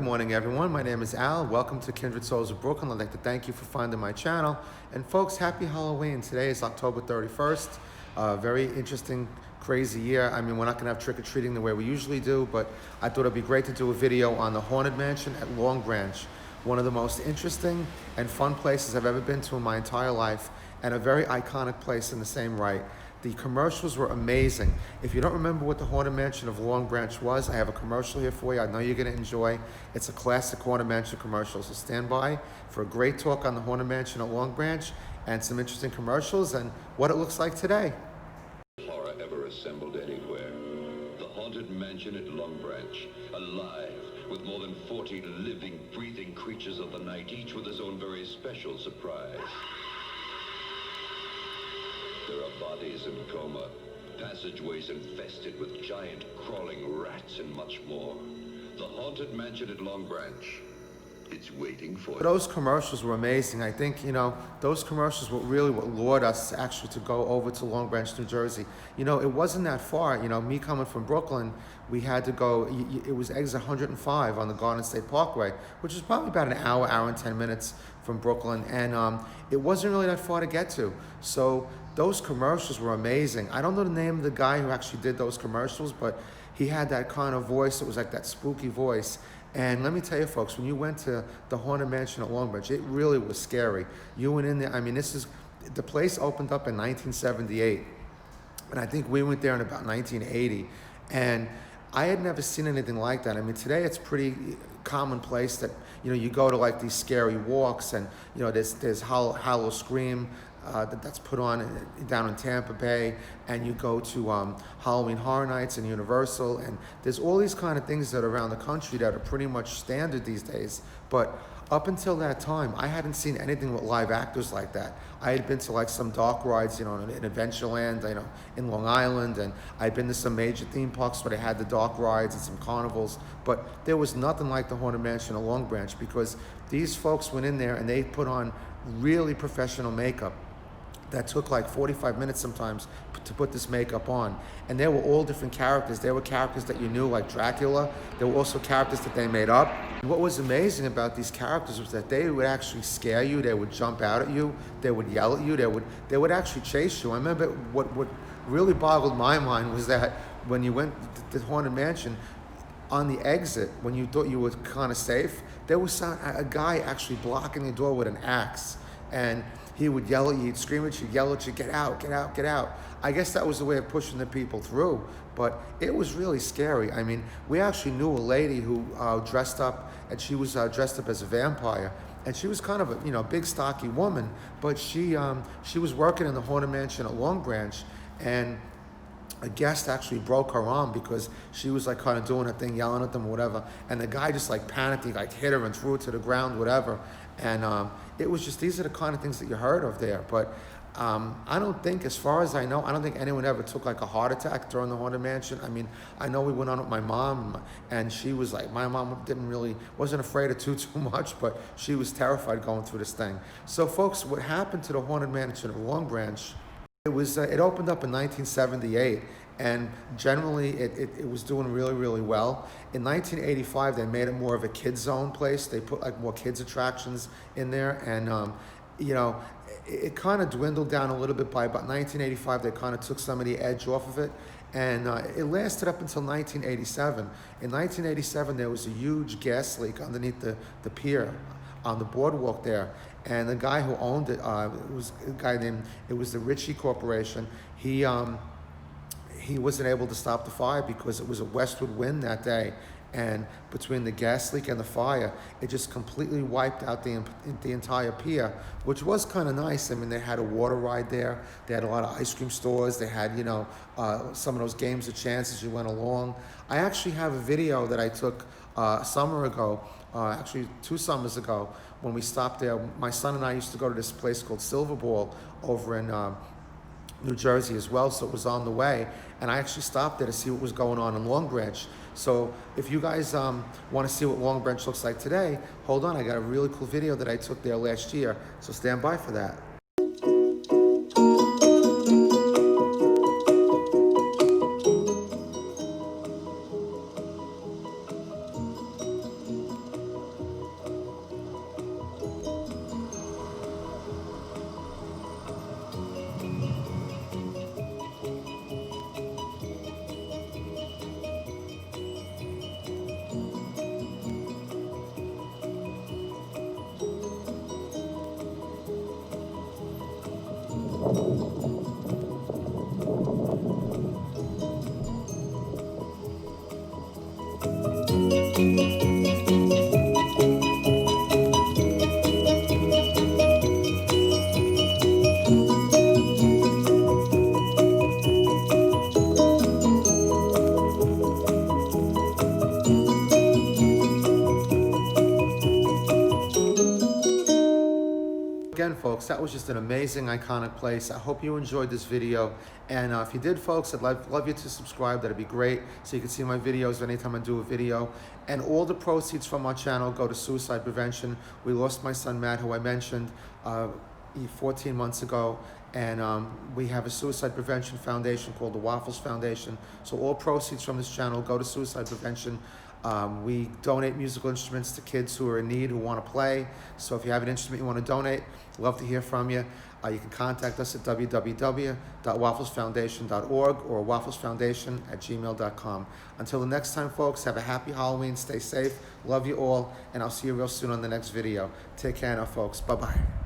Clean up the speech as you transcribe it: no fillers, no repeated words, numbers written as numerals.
Good morning, everyone. My name is Al. Welcome to Kindred Souls of Brooklyn. I'd like to thank you for finding my channel. And folks, happy Halloween. Today is October 31st. Very interesting, crazy year. I mean, we're not going to have trick-or-treating the way we usually do, but I thought it'd be great to do a video on the Haunted Mansion at Long Branch. One of the most interesting and fun places I've ever been to in my entire life, and a very iconic place in the same right. The commercials were amazing. If you don't remember what the Haunted Mansion of Long Branch was, I have a commercial here for you I know you're going to enjoy. It's a classic Haunted Mansion commercial, so stand by for a great talk on the Haunted Mansion at Long Branch and some interesting commercials and what it looks like today. Horror ever assembled anywhere. The Haunted Mansion at Long Branch, alive with more than 40 living, breathing creatures of the night, each with his own very special surprise. There are bodies in coma, passageways infested with giant crawling rats, and much more. The Haunted Mansion at Long Branch. It's waiting for you. Those commercials were amazing. I think, those commercials were really what lured us actually to go over to Long Branch, New Jersey. It wasn't that far. Me coming from Brooklyn, we had to go, it was exit 105 on the Garden State Parkway, which is probably about an hour and 10 minutes from Brooklyn. And it wasn't really that far to get to. So those commercials were amazing. I don't know the name of the guy who actually did those commercials, but he had that kind of voice. It was like that spooky voice. And let me tell you, folks, when you went to the Haunted Mansion at Long Branch, it really was scary. You went in there, the place opened up in 1978. And I think we went there in about 1980. And I had never seen anything like that. I mean, today it's pretty commonplace that, you go to like these scary walks and, there's Hollow Scream, that's put on down in Tampa Bay, and you go to Halloween Horror Nights and Universal, and there's all these kind of things that are around the country that are pretty much standard these days. But up until that time, I hadn't seen anything with live actors like that. I had been to like some dark rides, in Adventureland, in Long Island, and I'd been to some major theme parks where they had the dark rides and some carnivals, but there was nothing like the Haunted Mansion at Long Branch, because these folks went in there and they put on really professional makeup that took like 45 minutes sometimes to put this makeup on. And they were all different characters. There were characters that you knew, like Dracula. There were also characters that they made up. And what was amazing about these characters was that they would actually scare you. They would jump out at you. They would yell at you. They would actually chase you. I remember what really boggled my mind was that when you went to the Haunted Mansion, on the exit, when you thought you were kind of safe, there was a guy actually blocking the door with an axe. And he would yell at you, he'd scream at you, yell at you, get out, get out, get out. I guess that was the way of pushing the people through, but it was really scary. I mean, we actually knew a lady who dressed up, and she was dressed up as a vampire, and she was kind of a big, stocky woman, but she was working in the Haunted Mansion at Long Branch, and a guest actually broke her arm because she was like kind of doing her thing, yelling at them or whatever, and the guy just like panicked, he like hit her and threw her to the ground, whatever. And it was just, these are the kind of things that you heard of there. But I don't think, as far as I know, I don't think anyone ever took like a heart attack during the Haunted Mansion. I mean, I know we went on with my mom, and she was like, my mom wasn't afraid of too much, but she was terrified going through this thing. So folks, what happened to the Haunted Mansion of Long Branch, it opened up in 1978, and generally it was doing really, really well. In 1985, they made it more of a kids zone place. They put like more kids attractions in there, and it kind of dwindled down a little bit. By about 1985, they kind of took some of the edge off of it, and it lasted up until 1987. In 1987, there was a huge gas leak underneath the pier on the boardwalk there. And the guy who owned it, it was the Ritchie Corporation. He wasn't able to stop the fire because it was a westward wind that day. And between the gas leak and the fire, it just completely wiped out the entire pier, which was kind of nice. I mean, they had a water ride there. They had a lot of ice cream stores. They had, some of those games of chance as you went along. I actually have a video that I took a summer ago, actually 2 summers ago, when we stopped there. My son and I used to go to this place called Silver Ball over in New Jersey as well, so it was on the way, and I actually stopped there to see what was going on in Long Branch. So if you guys want to see what Long Branch looks like today, hold on, I got a really cool video that I took there last year, so stand by for that. again, folks, that was just an amazing, iconic place. I hope you enjoyed this video. And if you did, folks, I'd love you to subscribe. That'd be great. So you can see my videos anytime I do a video. And all the proceeds from our channel go to suicide prevention. We lost my son, Matt, who I mentioned 14 months ago. And we have a suicide prevention foundation called the Waffles Foundation. So all proceeds from this channel go to suicide prevention. We donate musical instruments to kids who are in need, who want to play. So if you have an instrument you want to donate, love to hear from you. You can contact us at www.wafflesfoundation.org or wafflesfoundation@gmail.com. Until the next time, folks, have a happy Halloween. Stay safe. Love you all. And I'll see you real soon on the next video. Take care now, folks. Bye-bye.